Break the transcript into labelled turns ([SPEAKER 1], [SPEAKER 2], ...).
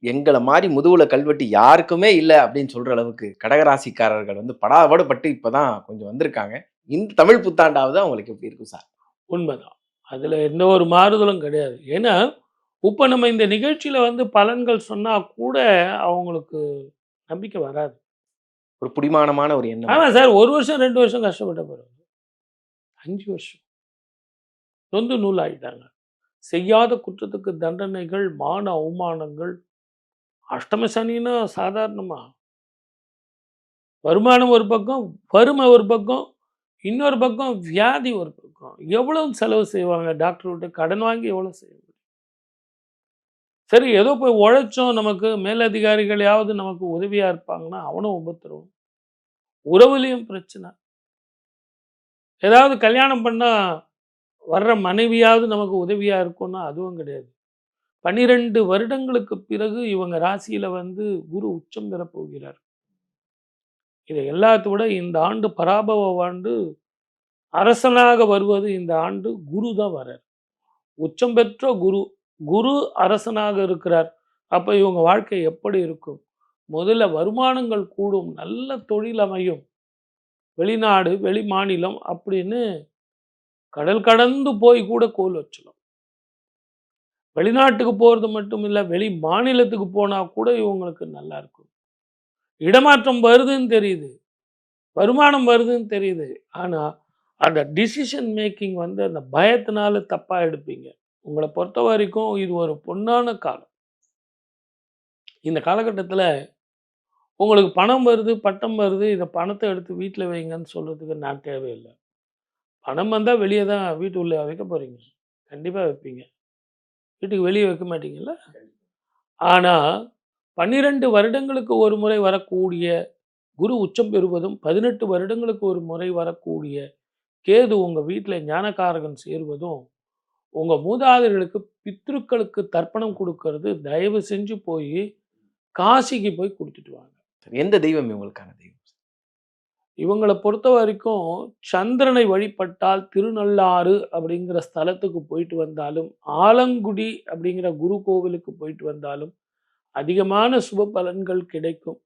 [SPEAKER 1] எங்கள மாரி முதுகுல கல்வெட்டு யாருக்குமே இல்ல அப்படின்னு சொல்ற அளவுக்கு கடகராசிக்காரர்கள் வந்து படாபாடு பட்டு இப்பதான் கொஞ்சம் வந்திருக்காங்க. இந்த தமிழ் புத்தாண்டாவது அவங்களுக்கு எப்படி இருக்கும் சார்?
[SPEAKER 2] உண்மைதான். அதுல எந்த ஒரு மாறுதலும் கிடையாது. ஏன்னா, இப்ப நம்ம இந்த நிகழ்ச்சியில வந்து பலன்கள் சொன்னா கூட அவங்களுக்கு நம்பிக்கை வராது.
[SPEAKER 1] ஒரு புடிமானமான ஒரு எண்ணம்
[SPEAKER 2] ஆமா
[SPEAKER 1] இருக்கும்.
[SPEAKER 2] சார் 1 வருஷம், 2 வருஷம் கஷ்டப்பட்டா பரவால்ல. 5 வருஷம் நொந்து நூலாயிட்டாங்க. செய்யாத குற்றத்துக்கு தண்டனைகள், மான அவமானங்கள், அஷ்டம சனின்னா சாதாரணமா? வருமானம் ஒரு பக்கம், வறுமை ஒரு பக்கம், இன்னொரு பக்கம் வியாதி ஒரு பக்கம். எவ்வளவு செலவு செய்வாங்க டாக்டர்கிட்ட கடன் வாங்கி எவ்வளோ செய்ய முடியும்? சரி ஏதோ போய் உழைச்சோம், நமக்கு மேலதிகாரிகளையாவது நமக்கு உதவியா இருப்பாங்கன்னா, அவனும் உபத்திரவம். உறவுலயும் பிரச்சனை. ஏதாவது கல்யாணம் பண்ணா வர்ற மனைவியாவது நமக்கு உதவியா இருக்கும்னா, அதுவும் கிடையாது. 12 வருடங்களுக்கு பிறகு இவங்க ராசியில வந்து குரு உச்சம் பெறப் போகிறார். இதை எல்லாத்த விட இந்த ஆண்டு பராபவ ஆண்டு, அரசனாக வருவது இந்த ஆண்டு குரு தான் வரார். உச்சம் பெற்ற குரு. குரு அரசனாக இருக்கிறார். அப்ப இவங்க வாழ்க்கை எப்படி இருக்கும்? முதல்ல வருமானங்கள் கூடும். நல்ல தொழில் அமையும். வெளிநாடு, வெளி மாநிலம் அப்படின்னு கடல் கடந்து போய் கூட கோல் வச்சிடும். வெளிநாட்டுக்கு போறது மட்டும் இல்ல, வெளி மாநிலத்துக்கு போனா கூட இவங்களுக்கு நல்லா இருக்கும். இடமாற்றம் வருதுன்னு தெரியுது. வருமானம் வருதுன்னு தெரியுது. ஆனா, அந்த டிசிஷன் மேக்கிங் வந்து அந்த பயத்தினால தப்பா எடுப்பீங்க. உங்கள பொறுத்தவரைக்கும் இது ஒரு பொன்னான காலம். இந்த காலகட்டத்தில உங்களுக்கு பணம் வருது, பட்டம் வருது. இத பணத்த எடுத்து வீட்ல வைங்கன்னு சொல்றதுக்கு நான் தேவையில்ல. பணம் வந்தா வெளிய தான் வீட்டு உள்ள வைக்க போறீங்க. கண்டிப்பா வைப்பீங்க. வீட்டுக்கு வெளிய வைக்க மாட்டீங்கல்ல? ஆனா, 12 வருடங்களுக்கு ஒரு முறை வரக்கூடிய குரு உச்சம் பெறுவதும், 18 வருடங்களுக்கு ஒரு முறை வரக்கூடிய கேது உங்க வீட்ல ஞானகாரகன் சேர்வதும், உங்க மூதாதையர்களுக்கு, பித்ருக்களுக்கு தர்ப்பணம் குடுக்கறது தயவு செஞ்சு போயி, காசிக்கு போய் குடுத்துட்டு வாங்க.
[SPEAKER 1] எந்த தெய்வம் இவங்களுக்கான தெய்வம்?
[SPEAKER 2] இவங்கள பொறுத்தவரைக்கும் சந்திரனை வழிபட்டால் திருநள்ளாறு அப்படிங்கிற ஸ்தலத்துக்கு போயிட்டு வந்தாலும், ஆலங்குடி அப்படிங்கிற குரு கோவிலுக்கு போயிட்டு வந்தாலும், அதிகமான சுப பலன்கள் கிடைக்கும்.